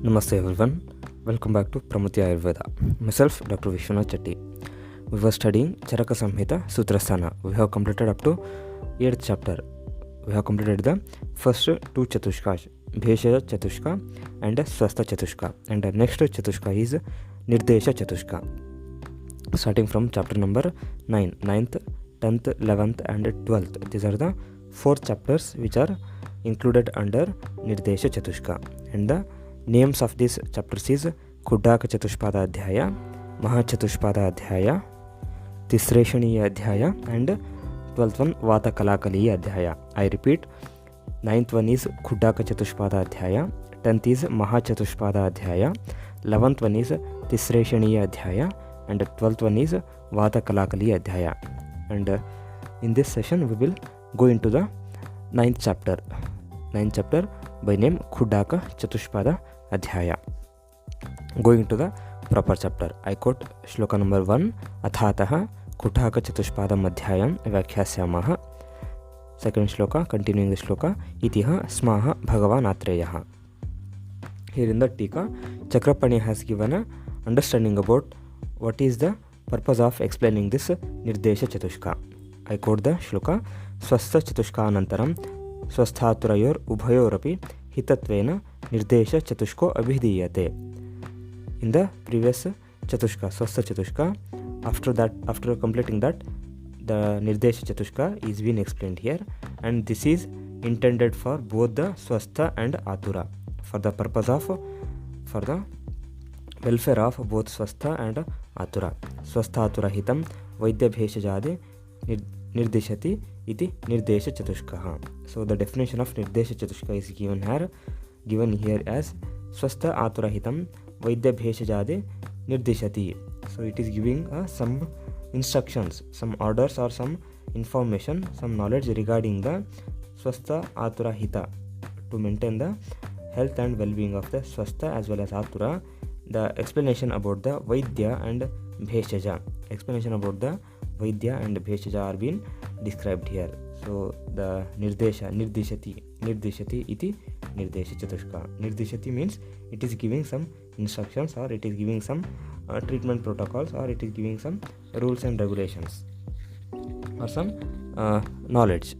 Namaste everyone, welcome back to Pramati Ayurveda. Myself Dr. Vishwanath Chatti. We were studying Charaka Samhita Sutra Sthana. We have completed up to 8th chapter. We have completed the first two chatushkas, Bhesha Chatushka and Swastha Chatushka. And the next chatushka is Nirdesha Chatushka. Starting from chapter number 9, 9th, 10th, 11th and 12th. These are the 4 chapters which are included under Nirdesha Chatushka. And the names of these chapters is Khuddaka chatushpada Adyaya, Maha chatushpada Adyaya, Tisreshaniya Adyaya and 12th one Vata Kalakaliya Adyaya. I repeat, 9th one is Khuddaka chatushpada Adyaya, 10th is Maha chatushpada Adyaya, 11th one is Tisreshaniya Adyaya and 12th one is Vata Kalakaliya Adyaya. And in this session we will go into the 9th chapter. 9th chapter by name Khuddaka chatushpada Adyaya. Going to the proper chapter, I quote shloka number 1, Athatah Khuddaka chatushpadam adhyayam vyakhyasamaha. Second shloka, continuing the shloka, Itiha smaha bhagavan atreyaha. Here in the Tika, Chakrapani has given a understanding about what is the purpose of explaining this Nirdesha Chatushka. I quote the shloka, Swastha Chatushka anantaram Swasthaturayor ubhayorapi hitattvena Nirdesha Chatushko abhidiyate. In the previous Chatushka, Swastha Chatushka, after completing that, the Nirdesha Chatushka is being explained here, and this is intended for both the Swastha and Atura, for the purpose of, for the welfare of both Swastha and Atura. Swastha Atura hitam Vaidya Bheshajade Nirdeshati iti Nirdesha Chatushkaha. So the definition of Nirdesha Chatushka is given here as Swastha Atura hitam Vaidya Bheshajade Nirdeshati. So it is giving some instructions, some orders or some information, some knowledge regarding the Swastha Atura Hita, to maintain the health and well-being of the Swastha as well as Atura. The explanation about the Vaidya and Bheshaja, explanation about the Vaidya and Bheshaja are being described here. So the Nirdeshati iti Nirdesha Chatushka. Nirdeshati means it is giving some instructions, or it is giving some treatment protocols, or it is giving some rules and regulations, or some knowledge.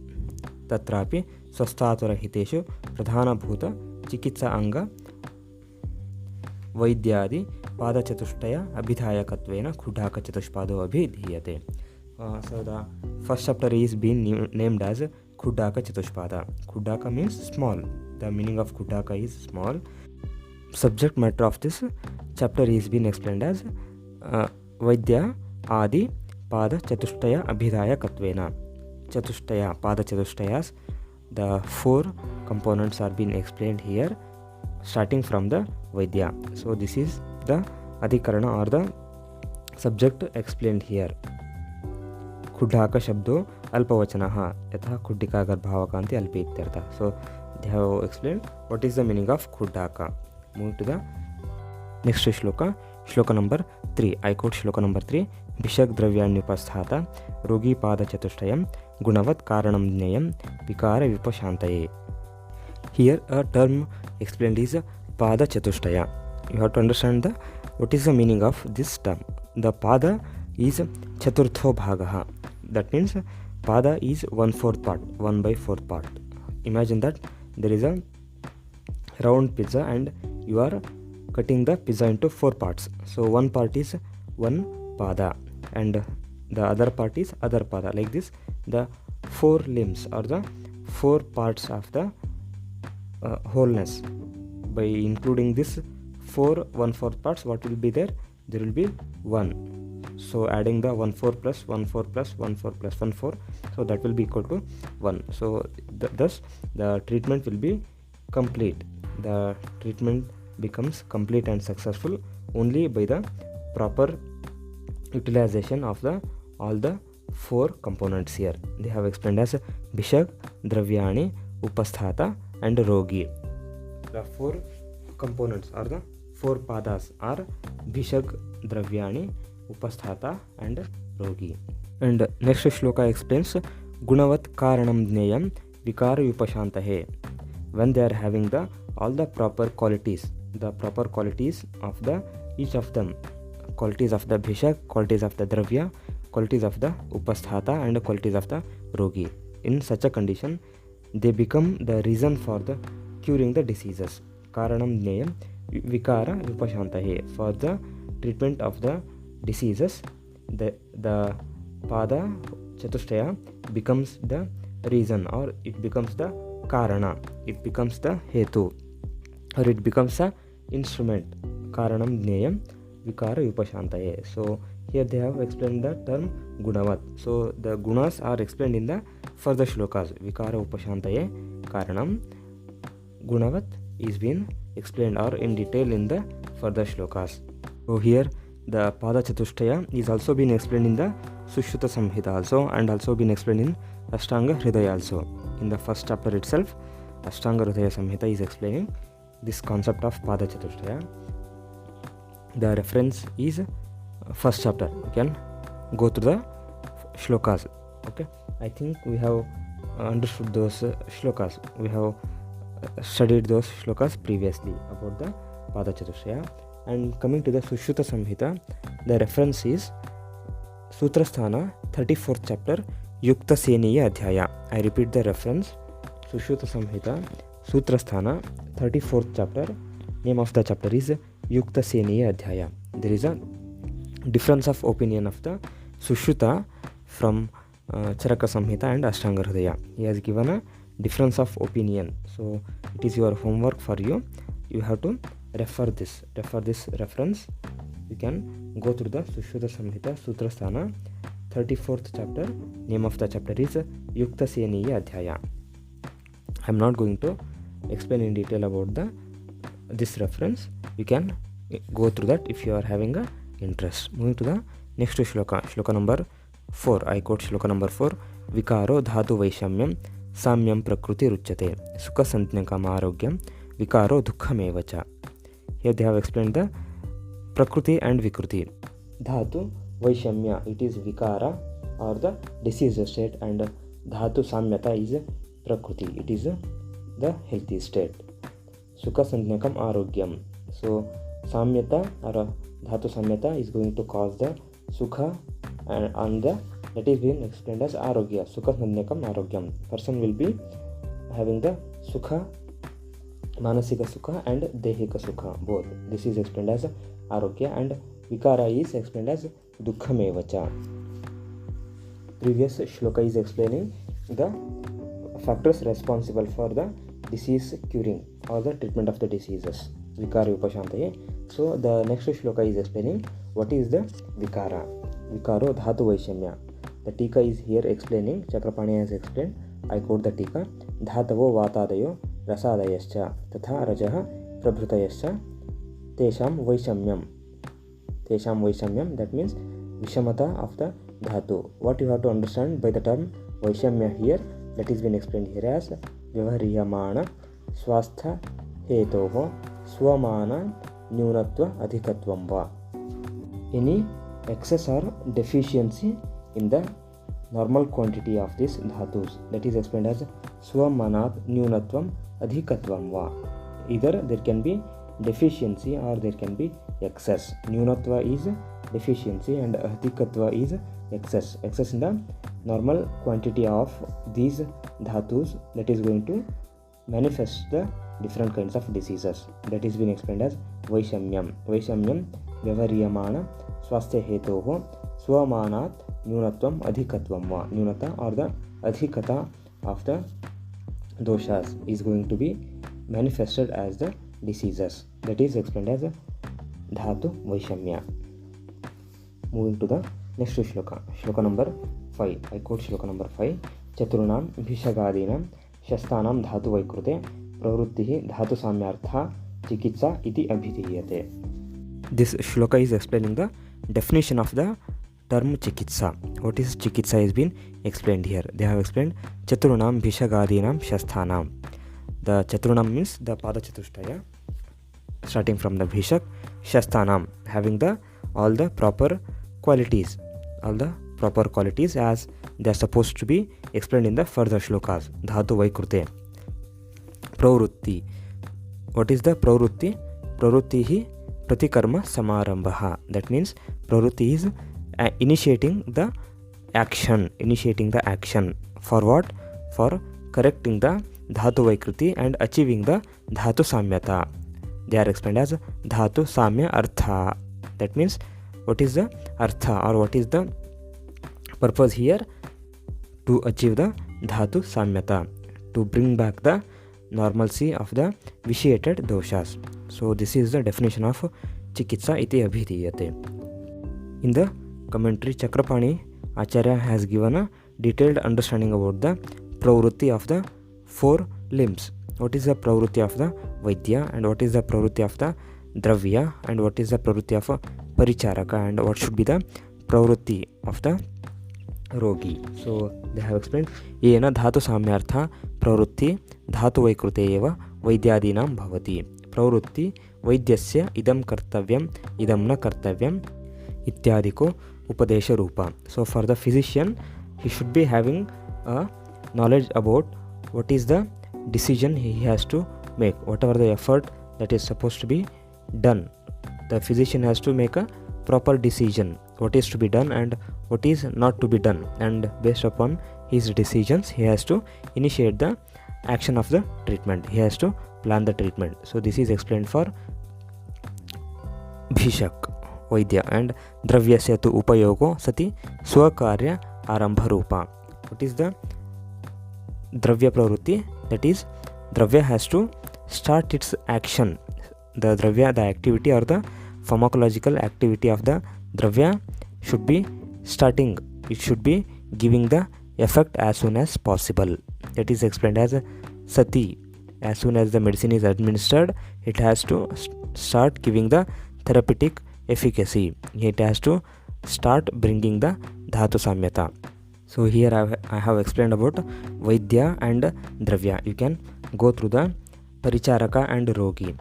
Tatrapi Swasthatura hiteshu pradhana bhuta chikitsa anga Vaidyadi pada chatushtaya abhidhayakatvena Khuddaka chatushpado abhidhiyate. So the first chapter is being named as Khuddaka chatushpada. Khuddaka means small. The meaning of Khuddaka is small. Subject matter of this chapter is being explained as Vaidya Adi Pada Chatushtaya Abhidaya Katvena. Chatushtaya, Pada Chatushtayas, the 4 components are being explained here, starting from the Vaidya. So this is the Adhikarana or the subject explained here. Khuddaka Shabdo Alpavachanaha Yatha Khuddika Garbhavakanti Alpi Ityartha. So they have explained what is the meaning of Khuddaka. Move to the next shloka, shloka number 3. I quote shloka number 3, Bhishak Dravyanyupasthata Rogi Pada Chatushtayam Gunavat Karanam Dneyam Vikara Vipashantaye. Here a term explained is Pada Chatushtaya. You have to understand what is the meaning of this term. The Pada is Chaturtho Bhagaha. That means Pada is 1/4 part, 1/4 part. Imagine that there is a round pizza and you are cutting the pizza into 4 parts. So one part is one Pada and the other part is other Pada. Like this, the 4 limbs or the 4 parts of the wholeness. By including this 4 1/4 parts, what will be there? There will be 1. So adding the 1/4 plus 1/4 plus 1/4 plus 1/4, so that will be equal to 1. So thus the treatment will be complete. The treatment becomes complete and successful only by the proper utilization of all the 4 components here. They have explained as Bhishak, Dravyani, Upasthata and Rogi. The 4 components or the 4 padas are Bhishak, Dravyani, Upasthata and Rogi. And next shloka explains Gunavat Karanam Dneyam Vikara Vipashantahe. When they are having all the proper qualities, the proper qualities of the each of them, qualities of the bhishak, qualities of the dravya, qualities of the upasthata and qualities of the rogi. In such a condition, they become the reason for the curing the diseases. Karanam jneyam vikara vipashantahe. For the treatment of the diseases, the pada chatushtaya becomes the reason, or it becomes the karana, it becomes the hetu, or it becomes a instrument. Karanam jneyam vikara vipashantahe. So here they have explained the term gunavat. So the gunas are explained in the further shlokas. Vikara upashantaye karanam gunavat is been explained or in detail in the further shlokas. So here the pada chatushtaya is also been explained in the Sushruta Samhita also, and also been explained in Ashtanga Hridaya also. In the first chapter itself, Ashtanga Hridaya Samhita is explaining this concept of pada chatushtaya. The reference is first chapter. You can go through the shlokas. Okay, I think we have understood those shlokas. We have studied those shlokas previously about the pada chatushtaya. And coming to the Sushruta Samhita, the reference is Sutra Sthana 34th chapter Yukta Seniya Adyaya. I repeat the reference, Sushruta Samhita Sutra Sthana 34th chapter. Name of the chapter is Yukta Seniya Adyaya. There is a difference of opinion of the Sushruta from Charaka Samhita and Ashtanga Hridaya. He has given a difference of opinion. So it is your homework for you. You have to refer this reference. You can go through the Sushruta Samhita Sutra Sthana 34th chapter. Name of the chapter is Yukta Seniya Adyaya. I am not going to explain in detail about this reference. You can go through that if you are having a interest. Moving to the next shloka number 4. I quote shloka number 4. Vikaro dhatu vaishamyam samyam prakriti ruchyate sukha santnyakam arogyam vikaro dukkham evacha. Here they have explained the prakriti and vikruti. Dhatu vaishamya, it is vikara or the disease state, and dhatu samyata is prakriti, it is the healthy state. Sukha santnyakam arogyam. So samyata or dhatu samyata is going to cause the sukha, and that is being explained as arogya. Sukha santnyakam arogyam. Person will be having the sukha, manasika sukha and dehika sukha, both. This is explained as arogya, and vikara is explained as dukkhamevacha. Previous shloka is explaining the factors responsible for the disease curing or the treatment of the diseases. Vikara upashantaye. So the next shloka is explaining what is the vikara. Vikaro dhatu vaishamya. The tika is here explaining. Chakrapani has explained. I quote the tika. Dhatavo vatadayo rasadayascha tatha rajaha prabhrutayascha tesham vaishamyam. Tesham vaishamyam, that means vishamata of the dhatu. What you have to understand by the term vaishamya here, that is been explained here as vyavahriyamana swastha hetoho swamana nyunatva adhikatvam va. Any excess or deficiency in the normal quantity of these dhatus, that is explained as swamanat nyunatvam adhikatvam va. Either there can be deficiency or there can be excess. Nyunatva is deficiency and adhikatva is excess. Excess in the normal quantity of these dhatus, that is going to manifest the different kinds of diseases. That is being explained as vaishamyam. Vaishamyam vyavahriyamana swastha hetoho swamanat nyunatvam adhikatvam va. Nyunata or the adhikata of the doshas is going to be manifested as the diseases. That is explained as dhatu vaishamya. Moving to the next shloka. Shloka number 5. I quote shloka number 5. Chaturunam bhishagadinam shastanam dhatu vaikrute pravrittihi dhatu samyartha chikitsa iti abhidhiyate. This shloka is explaining the definition of the term chikitsa. What is chikitsa has been explained here. They have explained Chaturunam bhishagadinam shasthanam. The Chaturunam means the pada chatushtaya, starting from the bhishak, shasthanam, having the all the proper qualities as they are supposed to be explained in the further shlokas. Dhatu vaikrute. Pravrutti. What is the pravrutti? pravrutti pratikarma samarambha. That means pravrutti is initiating the action. For what? For correcting the dhatu vaikruti and achieving the dhatu samyata. They are explained as dhatu samya artha. That means what is the artha, or what is the purpose here? To achieve the dhatu samyata, to bring back the normalcy of the vitiated doshas. So this is the definition of chikitsa iti abhidhiyate. In the commentary, Chakrapani Acharya has given a detailed understanding about the pravrutti of the four limbs. What is the pravrutti of the vaidya, and what is the pravrutti of the dravya, and what is the pravrutti of paricharaka, and what should be the pravrutti of the rogi. So they have explained yena dhatu samyartha pravrutti dhatu vaikrute eva vaidyadinam bhavati. Pravrutti vaidyasya idam kartavyam idam na kartavyam ityadiko upadesha rupa. So for the physician, he should be having a knowledge about what is the decision he has to make, whatever the effort that is supposed to be done. The physician has to make a proper decision, what is to be done and what is not to be done, and based upon his decisions he has to initiate the action of the treatment, he has to plan the treatment. So this is explained for bhishak vaidya, and dravyasya tu upayogo sati swakarya arambha rupa. What is the dravya pravrutti? That is, dravya has to start its action. The dravya, the activity or the pharmacological activity of the dravya should be starting. It should be giving the effect as soon as possible. That is explained as sati. As soon as the medicine is administered, it has to start giving the therapeutic efficacy. It has to start bringing the dhatu samyata. So here I have explained about vaidya and dravya. You can go through the paricharaka and rogi.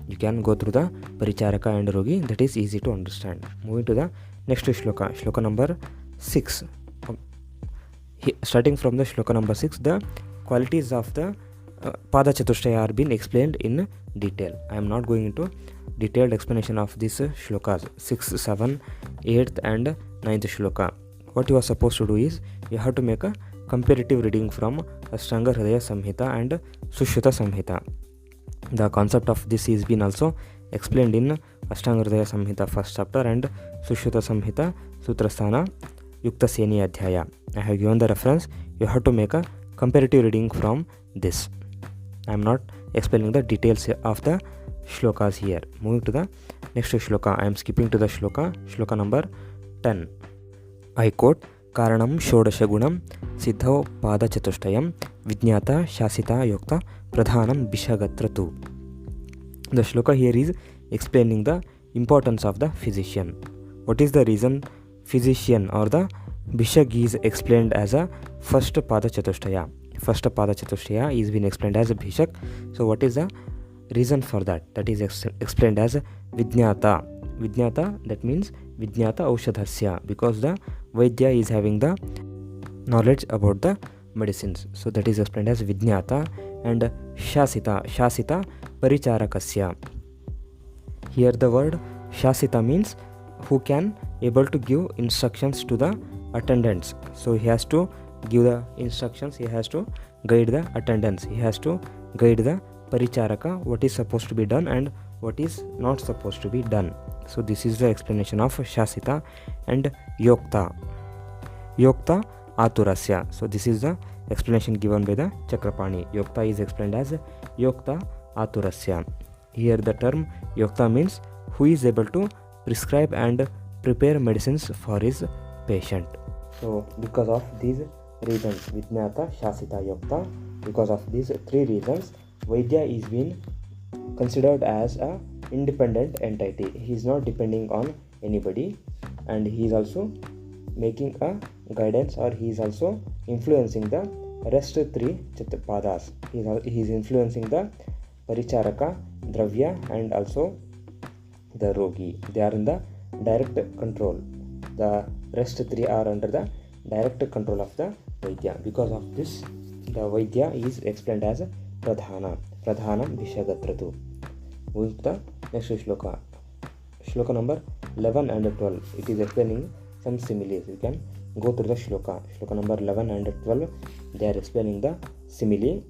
That is easy to understand. Moving to the next shloka number 6. Starting from the shloka number 6, the qualities of the pada chatushtaya are being explained in detail. I am not going into detailed explanation of these shlokas, 6th, 7th, 8th and 9th shloka. What you are supposed to do is, you have to make a comparative reading from Ashtanga Hridaya Samhita and Sushruta Samhita. The concept of this is been also explained in Ashtanga Hridaya Samhita first chapter and Sushruta Samhita Sutra Sthana Yukta Seni Adyaya. I have given the reference. You have to make a comparative reading from this. I am not explaining the details of the shlokas here. Moving to the next shloka. I am skipping to the shloka number 10. I quote, Karanam Shodashagunam Siddho Pada Chatushtayam Vijnata Shasita Yokta Pradhanam Bishagatratu. The shloka here is explaining the importance of the physician. What is the reason physician or the bishag is explained as a first Pada Chatushtaya? First Pada Chatushtaya is been explained as a bishak. So what is the reason for that? That is explained as Vijnata. Vijnata, that means Vijnata Aushadhasya, because the Vaidya is having the knowledge about the medicines. So that is explained as Vijnata. And Shasita Paricharakasya. Here the word Shasita means who can able to give instructions to the attendants. So he has to give the instructions, he has to guide the attendants, he has to guide the Paricharaka, what is supposed to be done and what is not supposed to be done. So this is the explanation of Shasita. And Yokta Aturasya. So this is the explanation given by the Chakrapani. Yokta is explained as Yokta Aturasya. Here the term Yokta means who is able to prescribe and prepare medicines for his patient. So because of these reasons, Vijnata, Shasita, Yokta, because of these three reasons, Vaidya is being considered as a independent entity. He is not depending on anybody, and he is also making a guidance, or he is also influencing the rest three padas. He is influencing the Paricharaka, Dravya and also the Rogi. They are in the direct control. The rest three are under the direct control of the Vaidya. Because of this, the Vaidya is explained as Pradhanam Vishagatratu. Moving to the Next shloka. Shloka number 11 and 12. It is explaining some similes. You can go through the shloka. Shloka number 11 and 12. They are explaining the simile.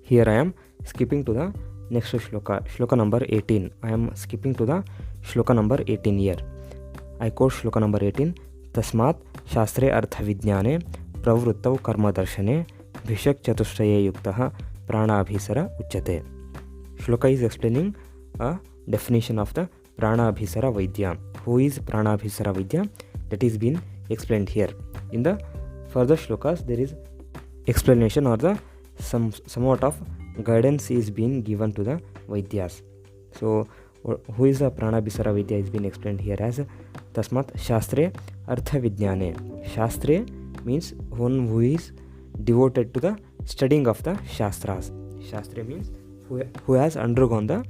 Here I am skipping to the next shloka. Shloka number 18. I am skipping to the shloka number 18 here. I quote shloka number 18. Tasmat shastre artha vidyane pravruttau karma darshane bhishak chatushtaye yuktah pranabhisara uchyate. Shloka is explaining a definition of the pranabhisara vaidya. Who is pranabhisara vaidya? That is been explained here. In the further shlokas there is explanation or the somewhat of guidance is being given to the vaidyas. So who is the pranabhisara vaidya is being explained here as tasmat shastre artha vidyane. Shastre means one who is devoted to the studying of the shastras. Shastre means who has undergone the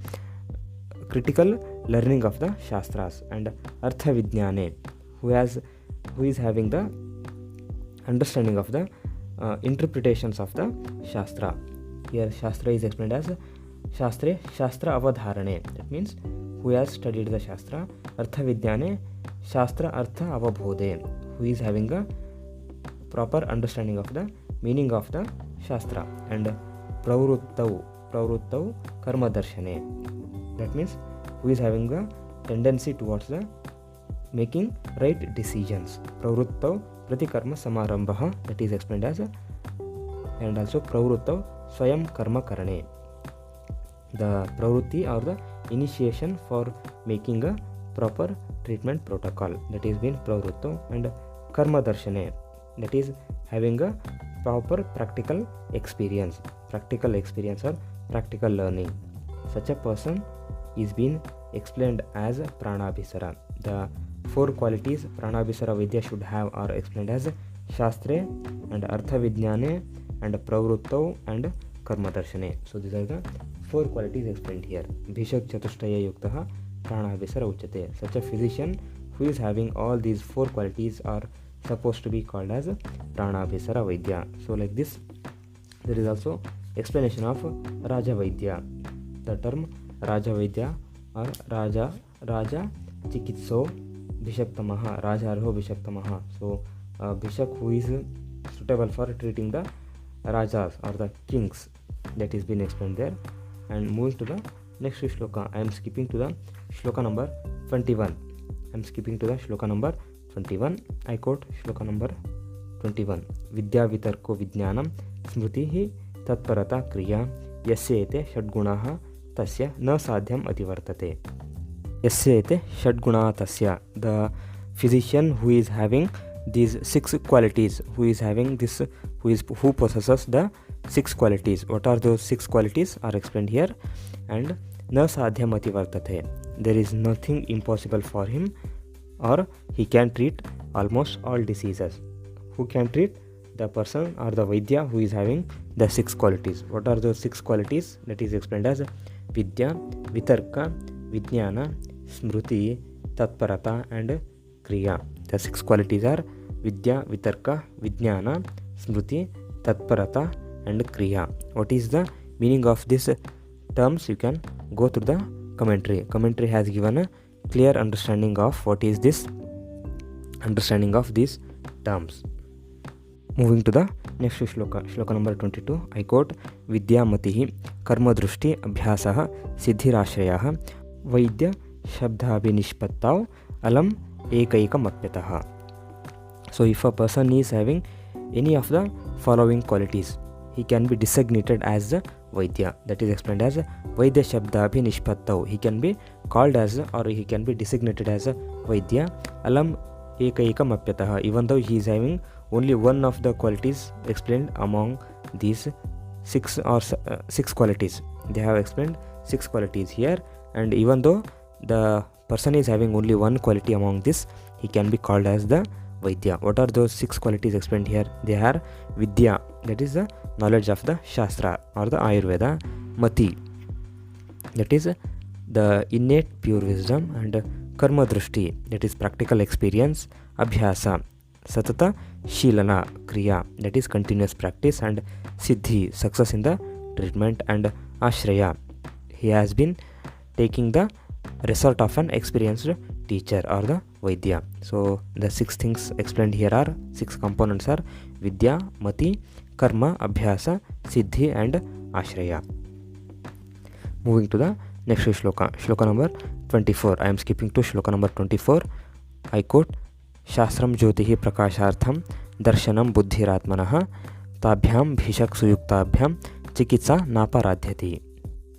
critical learning of the shastras, and artha vidyane who is having the understanding of the interpretations of the shastra. Here shastra is explained as shastre shastra avadharane. That means who has studied the shastra. Artha vidyane shastra artha avabodhe, who is having a proper understanding of the meaning of the shastra. And pravruttau karma darshane. That means who is having a tendency towards the making right decisions. Pravruttau pratikarma samarambha. That is explained as and also pravruttau swayam karma karane. The pravrutti or the initiation for making a proper treatment protocol. That is been pravruttau. And karma darshane. That is having a proper practical experience or practical learning. Such a person is being explained as pranabhisara. The four qualities pranabhisara vidya should have are explained as shastre and artha vidyane and pravruttau and karma darshane. So these are the four qualities explained here. Bhishak chatushtaya yuktah pranabhisara uchyate. Such a physician who is having all these four qualities are supposed to be called as pranabhisara vaidya. So like this, there is also explanation of raja vaidya. The term raja vaidya or raja chikitso bhishaktamaha, raja arho bhishaktamaha. So bishak who is suitable for treating the rajas or the kings, that is been explained there. And moving to the next shloka, I am skipping to the shloka number 21. I quote shloka number 21. Vidya vitarko vijnanam smritihi tatparata kriya yasyete षड्गुणाः tasya na sadhyam ativartate. Yasyete षड्गुणाः tasya. The physician who is having these six qualities, who possesses the six qualities. What are those six qualities are explained here. And na sadhyam ativartate. There is nothing impossible for him, or he can treat almost all diseases. Who can treat? The person or the vaidya who is having the six qualities. What are those six qualities? That is explained as vidya, vitarka, vijnana, smriti, tatparata and kriya. The six qualities are vidya, vitarka, vijnana, smriti, tatparata and kriya. What is the meaning of these terms? You can go through the commentary. Commentary has given a clear understanding of what is this understanding of these terms. Moving to the next shloka number 22. I quote vidya matihi karma drushti abhyasah siddhirashrayah vaidya shabdhabhinishpattau alam ekaikamatpyatah. So if a person is having any of the following qualities, he can be designated as the vaidya. That is explained as vaidya shabdhabhinishpattau. He can be called as or he can be designated as a vaidya alam ekaikamatpyatah, even though he is having only one of the qualities explained among these six qualities. They have explained six qualities here, and even though the person is having only one quality among this, he can be called as the vaidya. What are those six qualities explained here? They are vidya, that is the knowledge of the shastra or the ayurveda. Mati, that is the innate pure wisdom. And karma drushti, that is practical experience. Abhyasa, satata shilana kriya, that is continuous practice. And siddhi, success in the treatment. And ashraya, he has been taking the resort of an experienced teacher or the Vaidya. So the 6 things explained here are 6 components are Vidya, Mati, Karma, Abhyasa, Siddhi and Ashraya. Moving to the next shloka, shloka number 24. I am skipping to shloka number 24. I quote, Shastram Jyotihi Prakashartham Darshanam Buddhiratmanah Tabhyam Bhishak Suyuktabhyam Chikitsa Naparadhyati.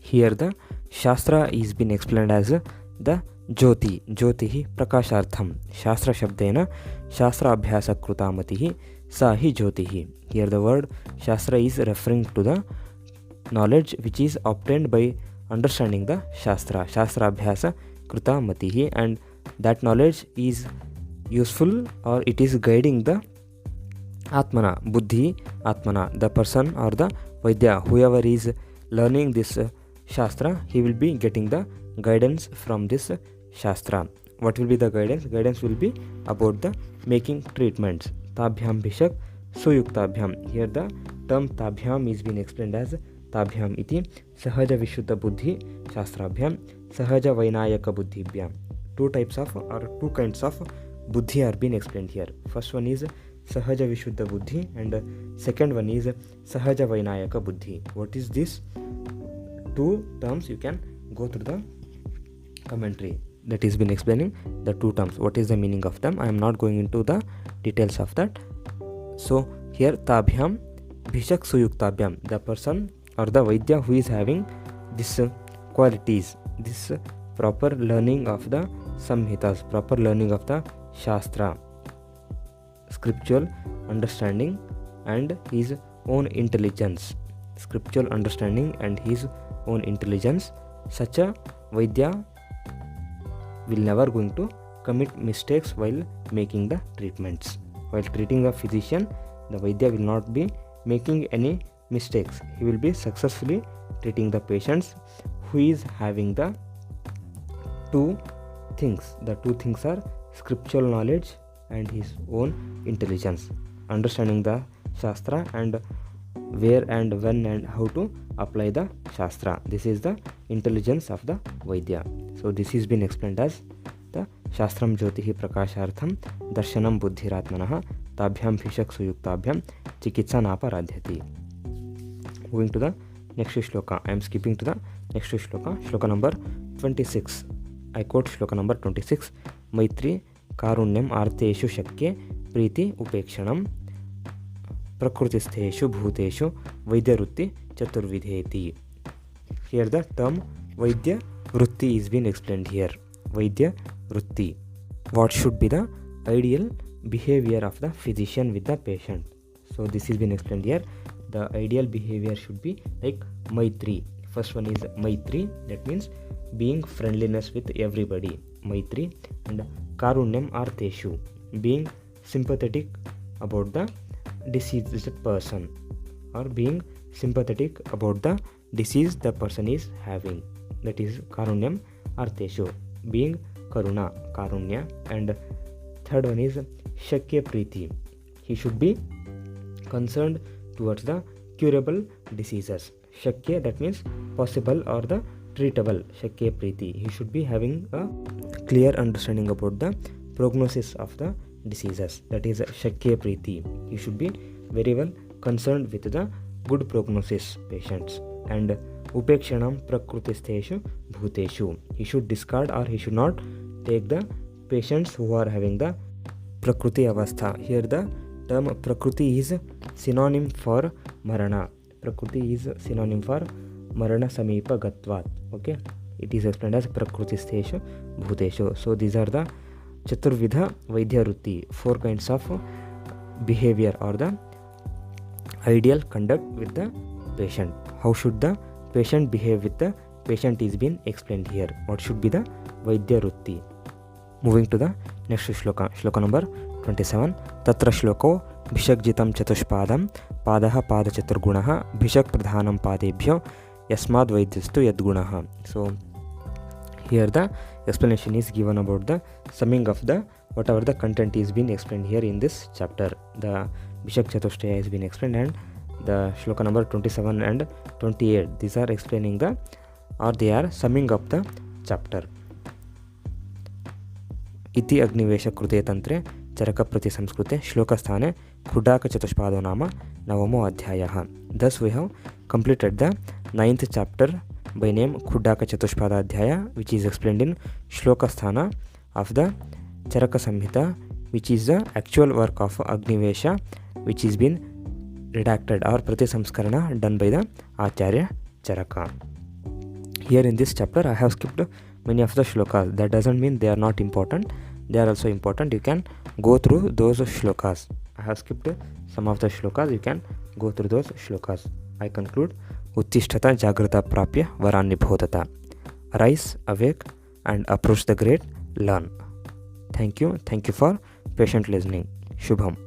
Here the Shastra is been explained as the Jyoti, Jyotihi Prakashartham. Shastra Shabdena Shastra Abhyasa Krutamatihi Sahi Jyotihi. Here the word Shastra is referring to the knowledge which is obtained by understanding the Shastra. Shastra Abhyasa Krutamatihi, and that knowledge is useful or it is guiding the Atmana, Buddhi Atmana, the person or the Vaidya, whoever is learning this Shastra, he will be getting the guidance from this Shastra. What will be the guidance? Guidance will be about the making treatments. Tabhyam Bhishak Suyuktabhyam. Here the term Tabhyam is being explained as Tabhyam iti Sahaja Vishuddha Buddhi Shastrabhyam Sahaja Vainayaka Buddhibhyam. Two types of or two kinds of Buddhi are being explained here. First one is Sahaja Vishuddha Buddhi and second one is Sahaja Vainayaka Buddhi. What is this? Two terms you can go through the commentary that is been explaining the two terms. What is the meaning of them? I am not going into the details of that. So here Tabhyam Bhishak Suyuktabhyam, the person or the Vaidya who is having this qualities, this proper learning of the samhitas, proper learning of the Shastra, scriptural understanding and his own intelligence, scriptural understanding and his own intelligence, such a Vaidya will never going to commit mistakes while making the treatments. While treating the physician, the Vaidya will not be making any mistakes. He will be successfully treating the patients who is having the two things. The two things are scriptural knowledge and his own intelligence, understanding the Shastra and where and when and how to apply the Shastra. This is the intelligence of the Vaidya. So this has been explained as the Shastram Jyotihi Prakashartham Darshanam Buddhiratmanah Tabhyam Bhishak Suyuktabhyam Chikitsa Naparadhyati. Moving to the next shloka. I am skipping to the next shloka, shloka number 26. I quote shloka number 26. Maitri Karunyam Arteshu Shakye Priti Upekshanam Prakrutistheshu Bhuteshu Vaidyarutti Chaturvidheti. Here the term Vaidya Vrutti is being explained here. Vaidya Vrutti. What should be the ideal behavior of the physician with the patient? So this has been explained here. The ideal behavior should be like Maitri. First one is Maitri, that means being friendliness with everybody. Maitri. And Karunyam Arteshu, being sympathetic about the deceased person or being sympathetic about the disease the person is having. That is Karunyam Arteshu, being Karuna, Karunya. And third one is Shakya Priti. He should be concerned towards the curable diseases. Shakya, that means possible or the treatable. Shakya Priti. He should be having a clear understanding about the prognosis of the diseases. That is Shakya Priti. He should be very well concerned with the good prognosis patients. And Upekshanam Prakrutistheshu Bhuteshu. He should discard or he should not take the patients who are having the Prakruti Avastha. Here the term Prakriti is synonym for Marana. Prakriti is synonym for Marana Samipa Gatvat. Okay, it is explained as Prakrutistheshu Bhuteshu. So these are the Chaturvidha Vaidyarutti, 4 kinds of behavior or the ideal conduct with the patient. How should the patient behave with the patient is been explained here. What should be the Vaidyarutti? Moving to the next shloka, shloka number 27. Tatra shloko Bhishakjitam chatushpadam Padaha Pada Chaturgunaha Bhishak Pradhanam Padebhyo Yasmad Vaidyastu Yadgunaha. So here the explanation is given about the summing of the whatever the content is being explained here in this chapter. The Bhishak Chatushtaya has been explained, and the shloka number 27 and 28, these are explaining the or they are summing up the chapter. इति अग्निवेशकृते तन्त्रे चरकप्रतिसंस्कृते श्लोकस्थाने खुड्डाक चतुष्पादो नाम नवमो अध्यायः. Thus we have completed the 9th chapter by name Khuddaka chatushpada Adyaya, which is explained in Shlokasthana of the Charaka Samhita, which is the actual work of Agnivesha, which is been redacted or Pratisamskarana done by the Acharya Charaka. Here in this chapter I have skipped many of the shlokas. That doesn't mean they are not important. They are also important. You can go through those shlokas. I have skipped some of the shlokas. You can go through those shlokas. I conclude. Uttishtata jagrata prapya varanni bodhata. Arise, awake, and approach the great. Learn. Thank you. Thank you for patient listening. Shubham.